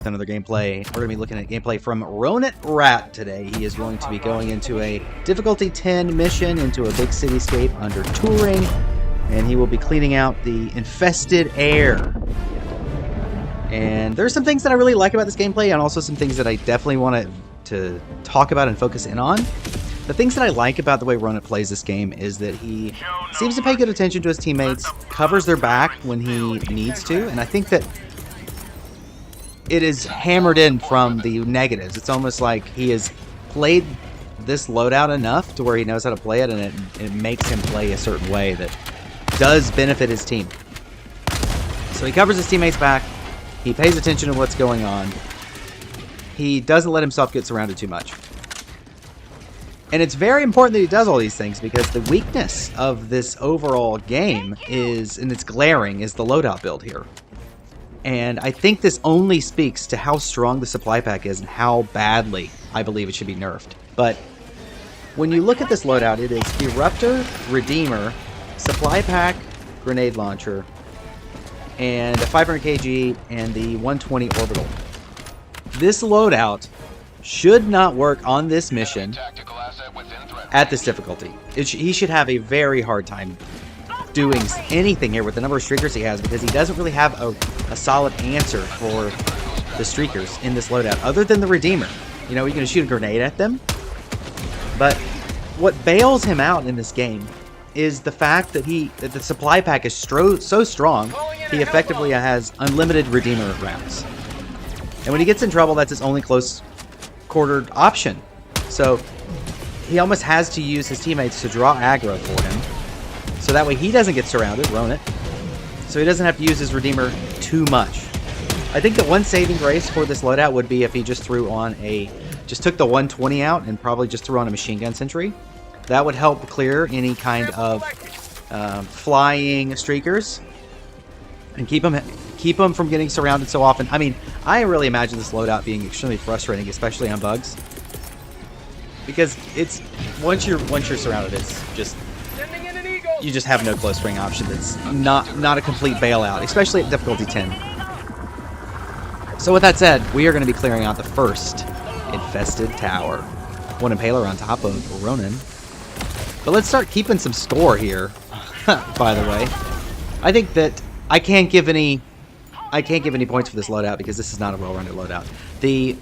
Another gameplay. We're going to be looking at gameplay from Ronin Rat today. He is going to be going into a difficulty 10 mission into a big cityscape under touring, and he will be cleaning out the infested air. And there's some things that I really like about this gameplay, and also some things that I definitely want to talk about and focus in on. The things that I like about the way Ronin plays this game is that he seems to pay good attention to his teammates, covers their back when he needs to, and I think that it is hammered in from the negatives. It's almost like he has played this loadout enough to where he knows how to play it, and it makes him play a certain way that does benefit his team. So he covers his teammates' back, he pays attention to what's going on, he doesn't let himself get surrounded too much. And it's very important that he does all these things, because the weakness of this overall game is, and it's glaring, is the loadout build here. And I think this only speaks to how strong the supply pack is and how badly I believe it should be nerfed. But when you look at this loadout, it is Eruptor, Redeemer, supply pack, grenade launcher, and a 500 kg and the 120 orbital. This loadout should not work on this mission at this difficulty. He should have a very hard time doing anything here with the number of streakers he has, because he doesn't really have a solid answer for the streakers in this loadout other than the Redeemer. You know, you're going to shoot a grenade at them, but what bails him out in this game is the fact that the supply pack is so strong, he effectively has unlimited Redeemer rounds. And when he gets in trouble, that's his only close quartered option. So he almost has to use his teammates to draw aggro for him, so that way he doesn't get surrounded, Ronin, so he doesn't have to use his Redeemer too much. I think that one saving grace for this loadout would be if he just threw on just took the 120 out and probably just threw on a machine gun sentry. That would help clear any kind of flying streakers and keep them from getting surrounded so often. I mean, I really imagine this loadout being extremely frustrating, especially on bugs, because it's once you're surrounded, it's just you just have no close range option. That's not a complete bailout, especially at difficulty 10. So with that said, we are going to be clearing out the first infested tower. One impaler on top of Ronin. But let's start keeping some score here. By the way, I think that I can't give any points for this loadout because this is not a well-rounded loadout. The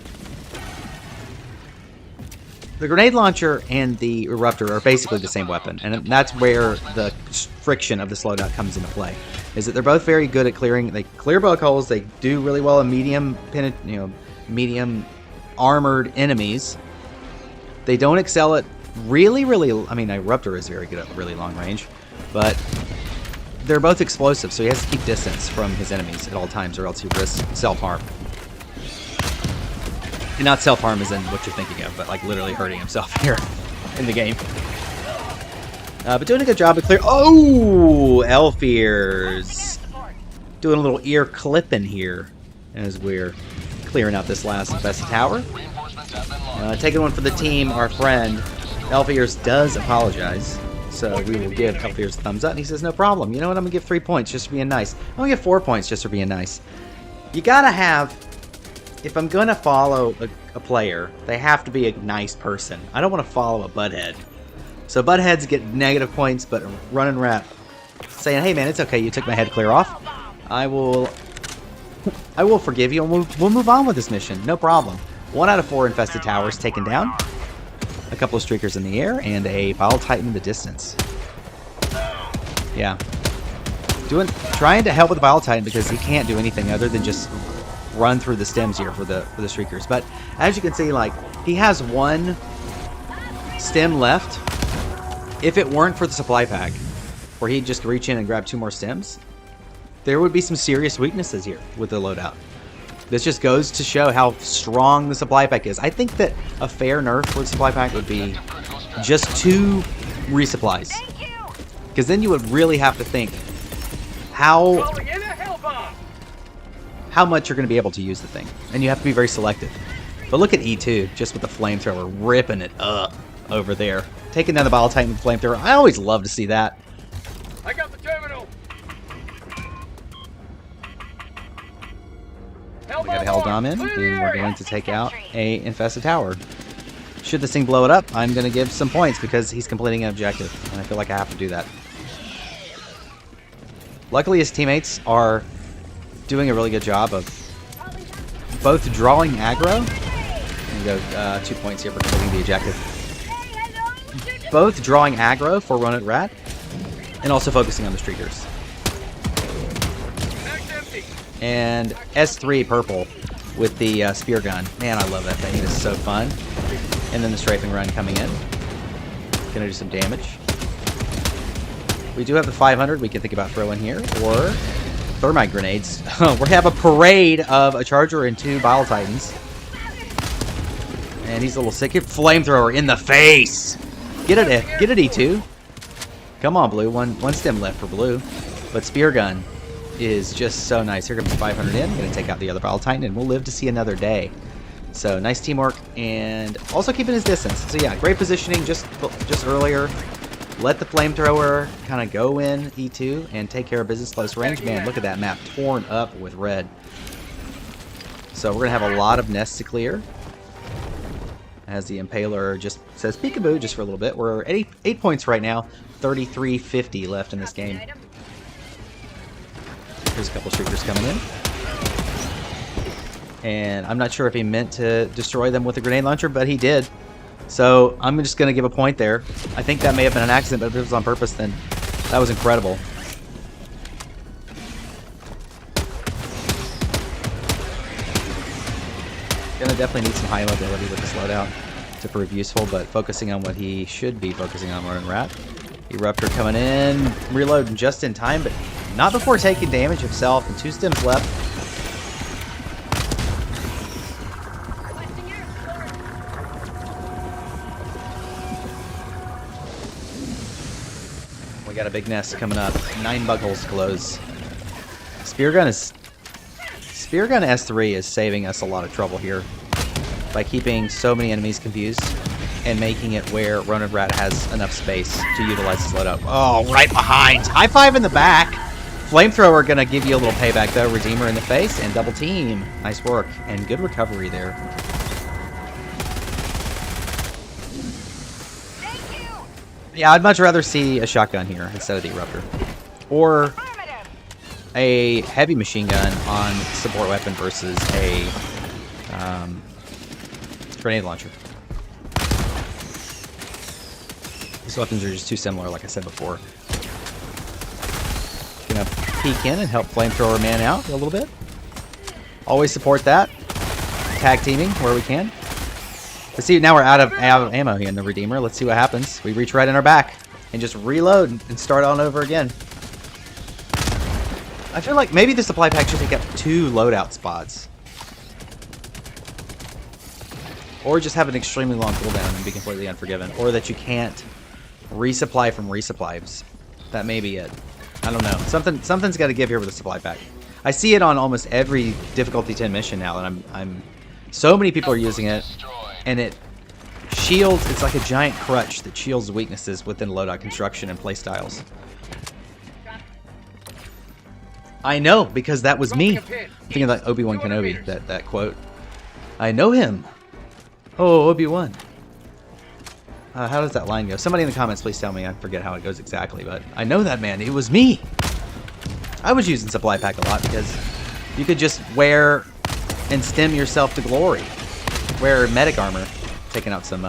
grenade launcher and the Eruptor are basically the same weapon, and that's where the friction of this loadout comes into play. Is that they're both very good at clearing. They clear bug holes. They do really well in medium armored enemies. They don't excel at really. I mean, Eruptor is very good at really long range, but they're both explosive, so he has to keep distance from his enemies at all times, or else he risks self-harm. And not self-harm as in what you're thinking of, but like literally hurting himself here in the game. But doing a good job to clear... Oh! Elf ears! Doing a little ear clipping here as we're clearing out this last infested tower. Taking one for the team, our friend Elf ears does apologize. So we will give Elf ears a thumbs up, and he says, no problem. You know what? I'm going to give 3 points just for being nice. I'm going to give 4 points just for being nice. You gotta have... If I'm going to follow a player, they have to be a nice person. I don't want to follow a butthead. So buttheads get negative points, but Ronin Rat saying, hey man, it's okay, you took my head clear off. I will forgive you, and we'll move on with this mission. No problem. 1 out of 4 infested towers taken down. A couple of streakers in the air, and a Bile Titan in the distance. Yeah. Trying to help with the Bile Titan because he can't do anything other than just run through the stems here for the streakers. But as you can see, like, he has 1 stem left. If it weren't for the supply pack, where he'd just reach in and grab 2 more stems, there would be some serious weaknesses here with the loadout. This just goes to show how strong the supply pack is. I think that a fair nerf for the supply pack would be just 2 resupplies, because then you would really have to think how much you're going to be able to use the thing, and you have to be very selective. But look at E2, just with the flamethrower, ripping it up over there, taking down the Bile Titan with the flamethrower. I always love to see that. I got the terminal. We got got a Helldom in, and we're going to take out a infested tower. Should this thing blow it up, I'm going to give some points because he's completing an objective, and I feel like I have to do that. Luckily, his teammates are doing a really good job of both drawing aggro. I'm going to go 2 points here for completing the objective. Both drawing aggro for Ronut Rat, and also focusing on the streakers. And S3 purple with the spear gun. Man, I love that thing. It is so fun. And then the strafing run coming in. Gonna do some damage. We do have the 500 we can think about throwing here, or thermite grenades. We have a parade of a charger and 2 Bile Titans. And he's a little sick. Flamethrower in the face! Get it, E2. Come on, blue. One stem left for blue. But spear gun is just so nice. Here comes 500 in. Gonna take out the other Bile Titan, and we'll live to see another day. So nice teamwork, and also keeping his distance. So yeah, great positioning just earlier. Let the flamethrower kind of go in E2 and take care of business close range. Man, look at that map torn up with red. So we're gonna have a lot of nests to clear. As the Impaler just says peekaboo just for a little bit. We're at 8 points right now. 33-50 left in this game. There's a couple streakers coming in. And I'm not sure if he meant to destroy them with a grenade launcher, but he did. So I'm just going to give a point there. I think that may have been an accident, but if it was on purpose, then that was incredible. Gonna definitely need some high mobility with this loadout to prove useful, but focusing on what he should be focusing on, Ronut Rat. Eruptor coming in, reloading just in time, but not before taking damage himself, and 2 stems left. We got a big nest coming up. 9 bug holes to close. Speargun S3 is saving us a lot of trouble here by keeping so many enemies confused and making it where Ronut Rat has enough space to utilize his loadout. Oh, right behind! High five in the back! Flamethrower gonna give you a little payback though. Redeemer in the face and double team. Nice work and good recovery there. Yeah, I'd much rather see a shotgun here instead of the Eruptor. Or a heavy machine gun on support weapon versus a grenade launcher. These weapons are just too similar, like I said before. Gonna peek in and help Flamethrower man out a little bit. Always support that. Tag teaming where we can. But see, now we're out of ammo here in the Redeemer. Let's see what happens. We reach right in our back and just reload and start on over again. I feel like maybe the supply pack should take up 2 loadout spots. Or just have an extremely long cooldown and be completely unforgiven. Or that you can't resupply from resupplies. That may be it. I don't know. Something's got to give here with the supply pack. I see it on almost every difficulty 10 mission now, and so many people are using it. And it shields, it's like a giant crutch that shields the weaknesses within loadout construction and playstyles. I know, because that was me. I'm thinking of that Obi-Wan Kenobi, that quote. I know him. Oh, Obi-Wan. How does that line go? Somebody in the comments, please tell me. I forget how it goes exactly, but I know that man. It was me. I was using supply pack a lot because you could just wear and stem yourself to glory. Wear medic armor, taking out some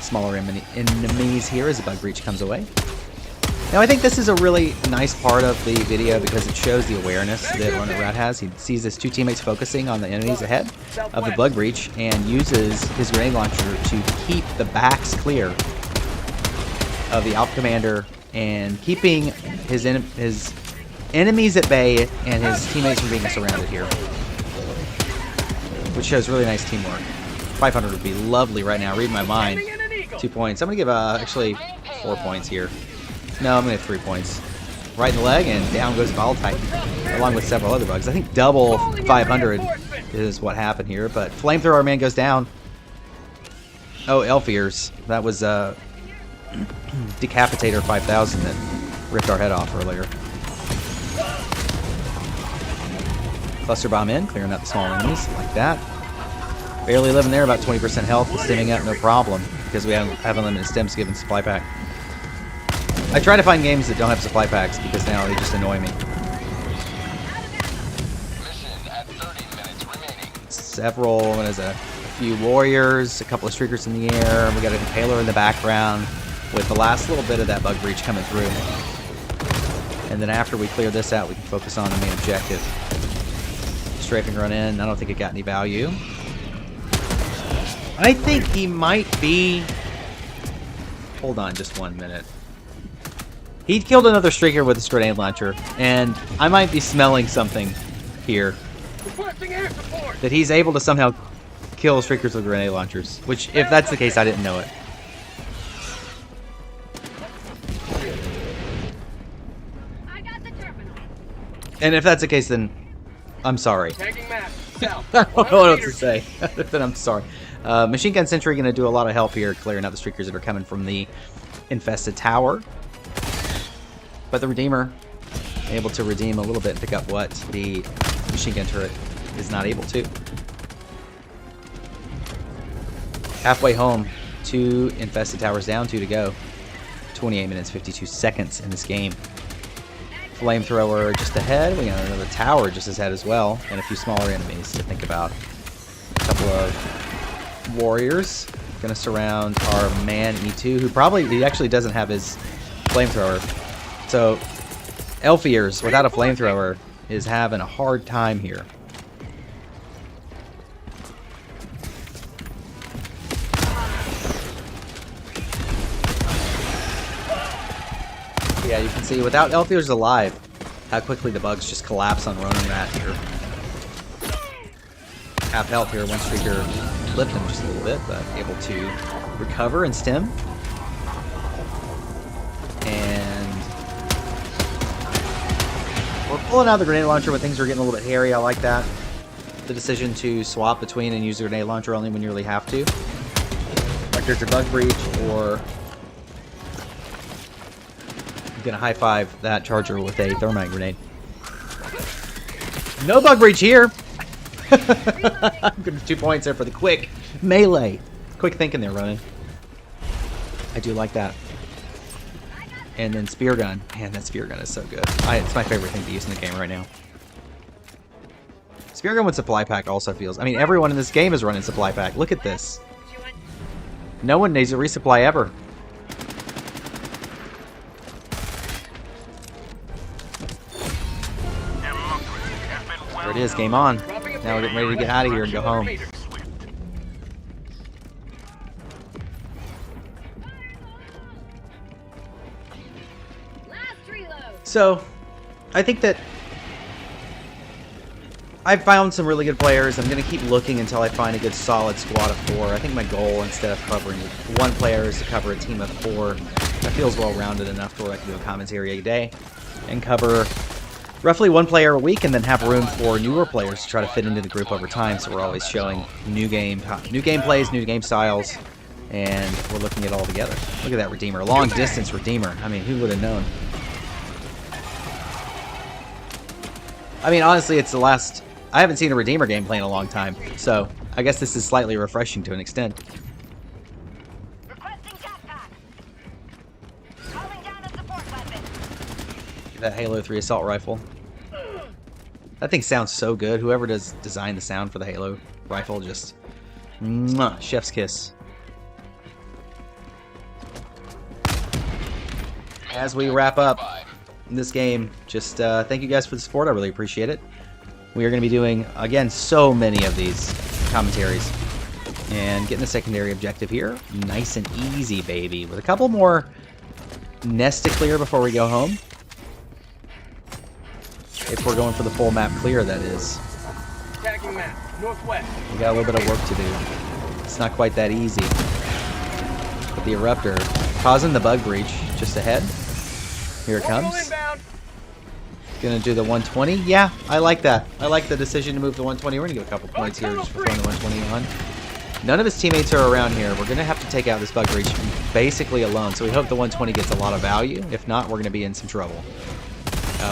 smaller enemies here as the bug breach comes away. Now I think this is a really nice part of the video because it shows the awareness that Ronut Rat has. He sees his 2 teammates focusing on the enemies ahead of the bug breach and uses his grenade launcher to keep the backs clear of the Alpha Commander and keeping his enemies at bay and his teammates from being surrounded here. Which shows really nice teamwork. 500 would be lovely right now. Read my mind. 2 points. I'm going to give actually 4 points here. No, I'm going to have 3 points. Right in the leg, and down goes Bile Titan, along with several other bugs. I think double 500 is what happened here, but Flamethrower man goes down. Oh, Elf Ears. That was Decapitator 5000 that ripped our head off earlier. Cluster bomb in, clearing out the small enemies, like that. Barely living there, about 20% health, stimming up, no problem, because we have unlimited stims given supply pack. I try to find games that don't have supply packs, because now they just annoy me. Several, what is it? A few warriors, a couple of streakers in the air, we got a impaler in the background, with the last little bit of that bug breach coming through. And then after we clear this out, we can focus on the main objective. Strafing run in, I don't think it got any value. I think he might be... Hold on just 1 minute. He killed another streaker with his grenade launcher, and I might be smelling something here. That he's able to somehow kill streakers with grenade launchers. Which, if that's the case, I didn't know it. And if that's the case, then I'm sorry. I don't know what else to say. Then I'm sorry. Machine Gun Sentry going to do a lot of help here, clearing out the streakers that are coming from the infested tower. But the Redeemer able to redeem a little bit and pick up what the machine gun turret is not able to. Halfway home, 2 infested towers down, 2 to go. 28 minutes, 52 seconds in this game. Flamethrower just ahead. We got another tower just ahead as well, and a few smaller enemies to think about. A couple of warriors gonna surround our man E2, who he actually doesn't have his flamethrower. So Elfiers without a flamethrower is having a hard time here. Yeah, you can see without Elfiers alive, how quickly the bugs just collapse on Ronin Rat here. Half health here, one streaker flipped him just a little bit, but able to recover and stem. And we're pulling out the grenade launcher when things are getting a little bit hairy. I like that. The decision to swap between and use the grenade launcher only when you really have to. Like there's a bug breach, or gonna high five that charger with a thermite grenade. No bug breach here. I'm gonna 2 points there for the quick melee. Quick thinking there, Ronin. I do like that. And then spear gun. Man, that spear gun is so good. It's my favorite thing to use in the game right now. Spear gun with supply pack also feels. I mean, everyone in this game is running supply pack. Look at this. No one needs a resupply ever. There it is, game on. Now we're getting ready to get out of here and go home. So, I think that I've found some really good players. I'm going to keep looking until I find a good solid squad of 4. I think my goal, instead of covering 1 player, is to cover a team of 4. That feels well-rounded enough to where I can do a commentary a day and cover roughly 1 player a week, and then have room for newer players to try to fit into the group over time. So we're always showing new gameplays, new game styles, and we're looking at it all together. Look at that Redeemer, long distance Redeemer. I mean, who would have known? I mean, honestly, it's the last. I haven't seen a Redeemer gameplay in a long time, so I guess this is slightly refreshing to an extent. That Halo 3 assault rifle. That thing sounds so good. Whoever designed the sound for the Halo rifle, just mwah, chef's kiss. As we wrap up this game, just thank you guys for the support. I really appreciate it. We are going to be doing, again, so many of these commentaries. And getting the secondary objective here. Nice and easy, baby. With a couple more nests to clear before we go home. If we're going for the full map clear, that is. Attacking map, northwest. We got a little bit of work to do. It's not quite that easy. But the Eruptor causing the bug breach just ahead. Here it comes. Gonna do the 120. Yeah, I like that. I like the decision to move to 120. We're gonna get a couple points here just for throwing the 120 on. None of his teammates are around here. We're gonna have to take out this bug breach basically alone. So we hope the 120 gets a lot of value. If not, we're gonna be in some trouble.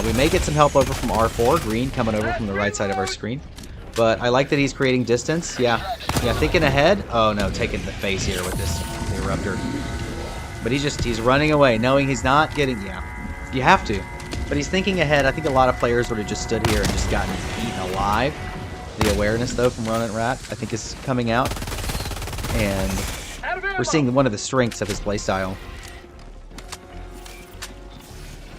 We may get some help over from R4, green, coming over from the right side of our screen. But I like that he's creating distance. Yeah, thinking ahead. Oh no, taking the face here with this Eruptor. But he's running away, knowing he's not getting, you have to. But he's thinking ahead. I think a lot of players would have just stood here and just gotten eaten alive. The awareness, though, from Ronin Rat, I think is coming out. And we're seeing one of the strengths of his playstyle.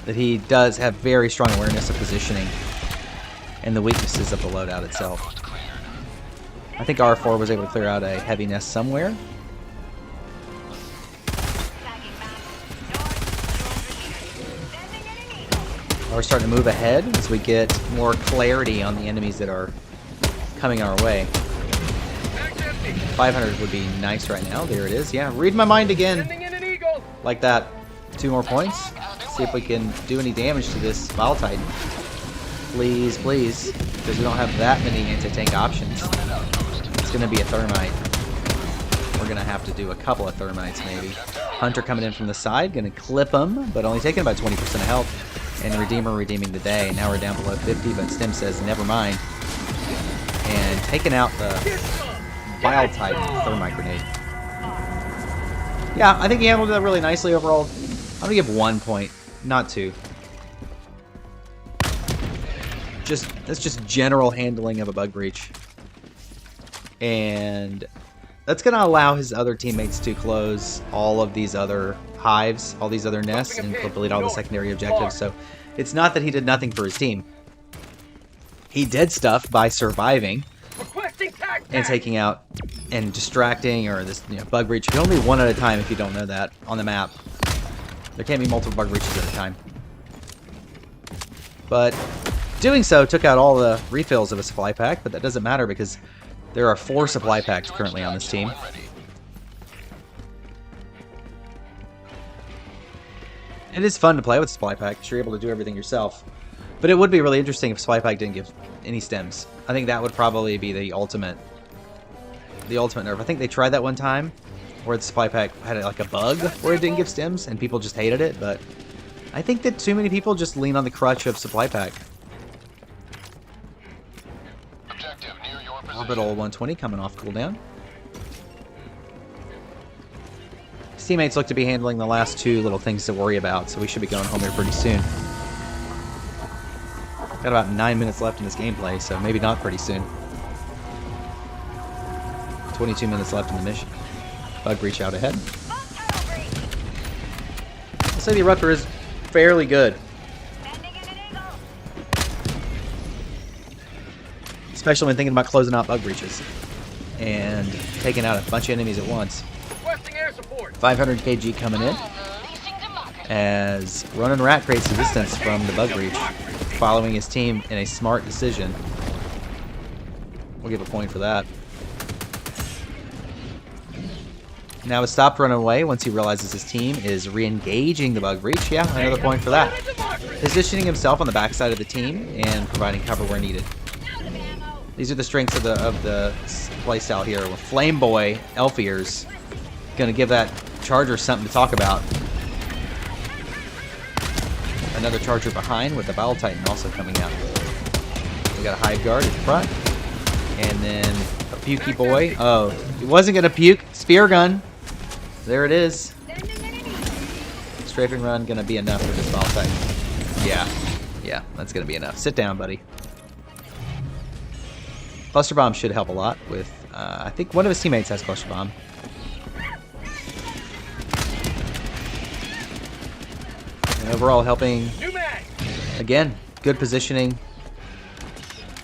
That he does have very strong awareness of positioning and the weaknesses of the loadout itself. I think R4 was able to clear out a heavy nest somewhere. We're starting to move ahead as we get more clarity on the enemies that are coming our way. 500 would be nice right now. There it is. Yeah, read my mind again. Like that. 2 more points. See if we can do any damage to this Bile Titan. Please, please. Because we don't have that many anti-tank options. It's going to be a Thermite. We're going to have to do a couple of Thermites maybe. Hunter coming in from the side. Going to clip him, but only taking about 20% of health. And Redeemer redeeming the day. Now we're down below 50, but Stim says never mind. And taking out the Bile Titan Thermite grenade. Yeah, I think he handled that really nicely overall. I'm going to give 1 point, not 2. That's just general handling of a bug breach. And that's going to allow his other teammates to close all of these other hives, all these other nests, and complete all the secondary objectives. So it's not that he did nothing for his team. He did stuff by surviving and taking out and distracting, or this bug breach. You can only one at a time if you don't know that on the map. There can't be multiple bug breaches at a time. But doing so took out all the refills of a supply pack, but that doesn't matter because there are 4 supply packs currently on this team. It is fun to play with supply pack because you're able to do everything yourself. But it would be really interesting if supply pack didn't give any stems. I think that would probably be the ultimate nerf. I think they tried that one time where the supply pack had like a bug where it didn't give stems and people just hated it, but I think that too many people just lean on the crutch of supply pack. Orbital 120 coming off cooldown. His teammates look to be handling the last 2 little things to worry about, so we should be going home here pretty soon. Got about 9 minutes left in this gameplay, so maybe not pretty soon. 22 minutes left in the mission. Bug breach out ahead. I'll say the Eruptor is fairly good. Especially when thinking about closing out bug breaches. And taking out a bunch of enemies at once. 500 kg coming in. As Ronin Rat creates the distance from the bug breach. Following his team in a smart decision. We'll give a point for that. Now has stopped running away once he realizes his team is re-engaging the bug breach. Yeah, another point for that. Positioning himself on the backside of the team and providing cover where needed. These are the strengths of the playstyle here. With Flame Boy, Elf Ears, gonna give that Charger something to talk about. Another Charger behind with the Bile Titan also coming out. We got a Hive Guard at the front. And then a Pukey Boy. Oh, he wasn't gonna puke. Spear Gun. There it is. Strafing Run gonna be enough for this Bile Titan. Yeah, that's gonna be enough. Sit down, buddy. Cluster Bomb should help a lot with, I think one of his teammates has Cluster Bomb. And overall helping, again, good positioning,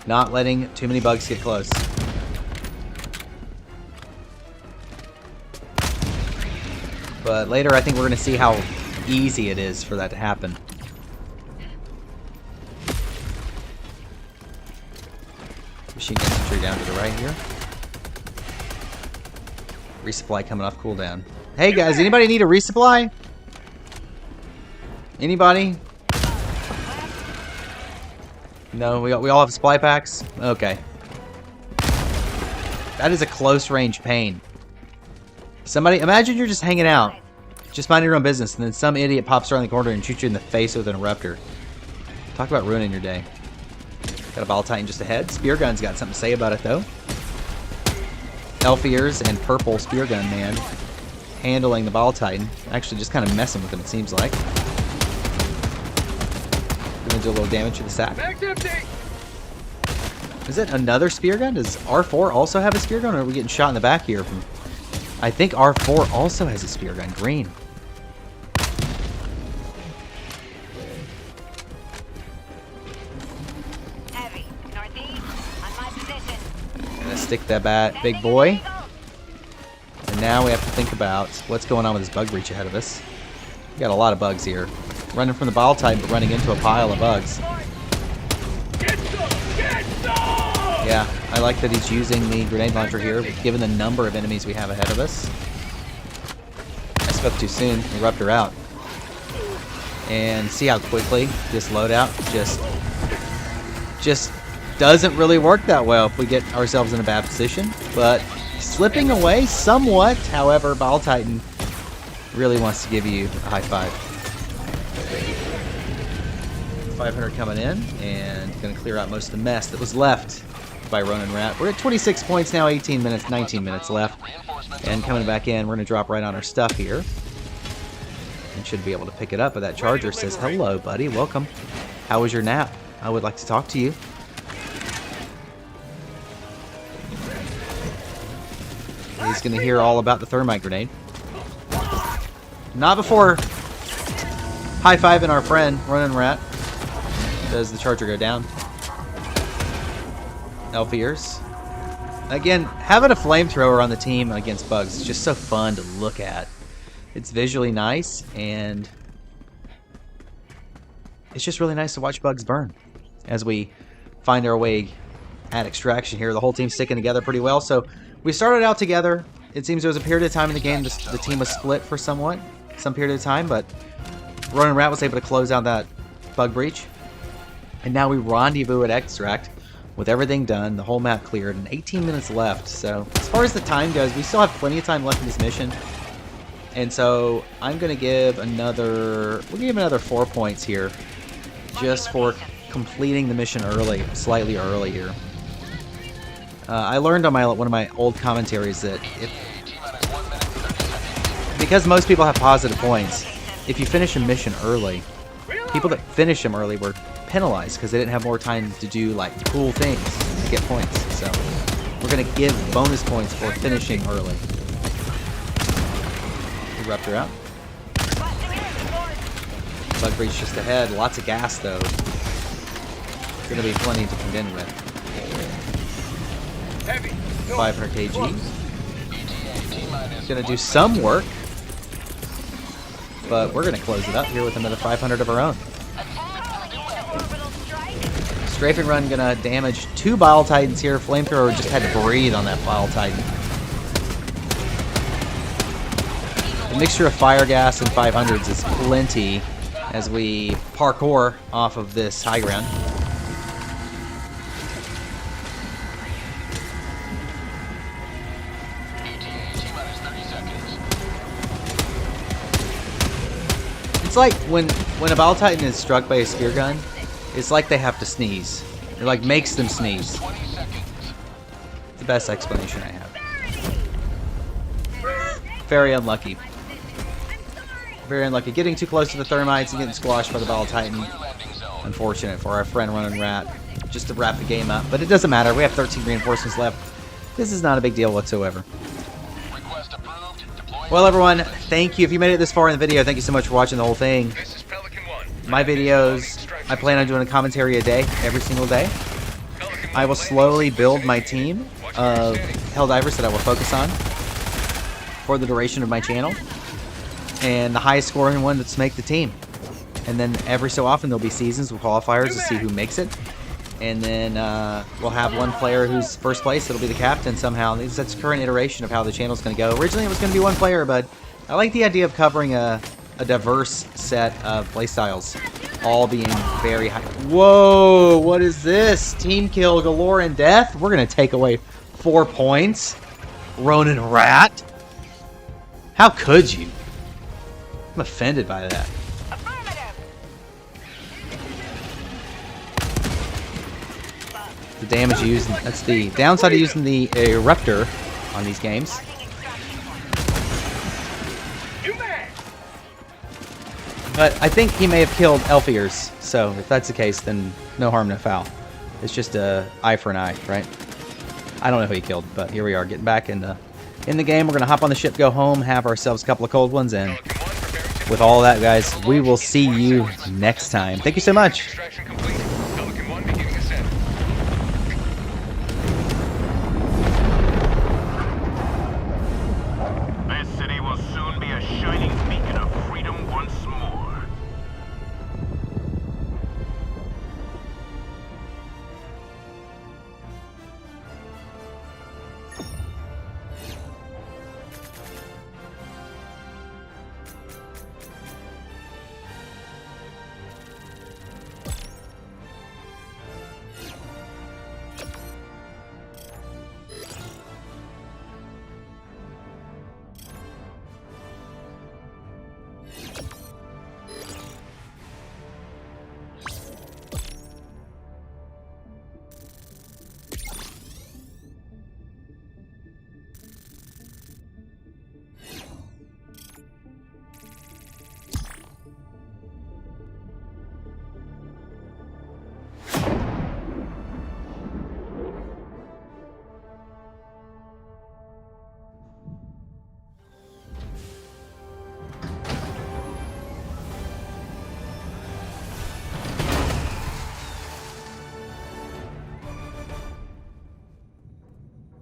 not letting too many bugs get close. But later I think we're going to see how easy it is for that to happen. Machine infantry down to the right here. Resupply coming off cooldown. Hey guys, anybody need a resupply? Anybody? No, we all have supply packs? Okay. That is a close range pain. Somebody, imagine you're just hanging out, just minding your own business, and then some idiot pops around the corner and shoots you in the face with an Eruptor. Talk about ruining your day. Got a Ball Titan just ahead. Spear Gun's got something to say about it, though. Elf Ears and Purple Spear Gun Man handling the Ball Titan. Actually, just kind of messing with him, it seems like. Gonna do a little damage to the sack. Mag's empty. Is it another Spear Gun? Does R4 also have a Spear Gun, or are we getting shot in the back here from... I think R4 also has a Spear Gun. Green. Heavy. Northeast. On my position. Gonna stick that big boy. And now we have to think about what's going on with this bug breach ahead of us. We got a lot of bugs here. Running from the Ball Titan, but running into a pile of bugs. Get some! Get some! Yeah, I like that he's using the grenade launcher here, given the number of enemies we have ahead of us. I spoke too soon. Eruptor out. And see how quickly this loadout just doesn't really work that well if we get ourselves in a bad position. But slipping away somewhat. However, Ball Titan really wants to give you a high five. 500 coming in and going to clear out most of the mess that was left by Ronin Rat. We're at 26 points now, 19 minutes left. And coming back in, we're going to drop right on our stuff here. And should be able to pick it up, but that charger says, hello, buddy, welcome. How was your nap? I would like to talk to you. He's going to hear all about the thermite grenade. Not before high-fiving our friend, Ronin Rat. Does the charger go down? Elf Ears. Again, having a flamethrower on the team against bugs is just so fun to look at. It's visually nice, and it's just really nice to watch bugs burn as we find our way at extraction here. The whole team's sticking together pretty well. So we started out together. It seems there was a period of time in the game the team was split for some period of time, but Ronin Rat was able to close out that bug breach. And now we rendezvous at Extract with everything done, the whole map cleared, and 18 minutes left. So as far as the time goes, we still have plenty of time left in this mission. And so I'm going to give we'll give him another 4 points here just for completing the mission early, slightly early here. I learned on one of my old commentaries that because most people have positive points, if you finish a mission early, people that finish them early were penalized because they didn't have more time to do like cool things to get points. So we're going to give bonus points for finishing early. Eruptor out. Bug breach just ahead. Lots of gas though. Going to be plenty to contend with. Heavy. 500 kg. Going to do some work. But we're going to close it up here with another 500 of our own. Strafing run going to damage 2 Bile Titans here. Flamethrower just had to breathe on that Bile Titan. The mixture of fire gas and 500s is plenty as we parkour off of this high ground. It's like when a Bile Titan is struck by a spear gun, it's like they have to sneeze. It like makes them sneeze. It's the best explanation I have. Very unlucky. Very unlucky. Getting too close to the thermites and getting squashed by the Bile Titan. Unfortunate for our friend Ronin Rat. Just to wrap the game up. But it doesn't matter. We have 13 reinforcements left. This is not a big deal whatsoever. Well, everyone, thank you. If you made it this far in the video, thank you so much for watching the whole thing. My videos, I plan on doing a commentary a day, every single day. I will slowly build my team of Helldivers that I will focus on for the duration of my channel. And the highest scoring one that's make the team. And then every so often there'll be seasons with qualifiers to see who makes it. And then we'll have one player who's first place that'll be the captain somehow. That's the current iteration of how the channel's going to go. Originally it was going to be one player, but I like the idea of covering a diverse set of playstyles. All being very high. Whoa, what is this? Team kill galore and death? We're going to take away 4 points? Ronin Rat? How could you? I'm offended by that. the damage you use. That's the downside of using the Eruptor on these games. Marking extraction point. You mad? But I think he may have killed elf ears, so if that's the case, then no harm, no foul. It's just a eye for an eye, right? I don't know who he killed, but here we are, getting back in the game. We're gonna hop on the ship, go home, have ourselves a couple of cold ones, and with all that, guys, we will see you next time. Thank you so much. Extraction complete. Pelican 1 beginning ascent. This city will soon be a shining beacon of freedom once more.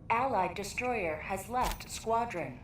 Allied destroyer has left squadron.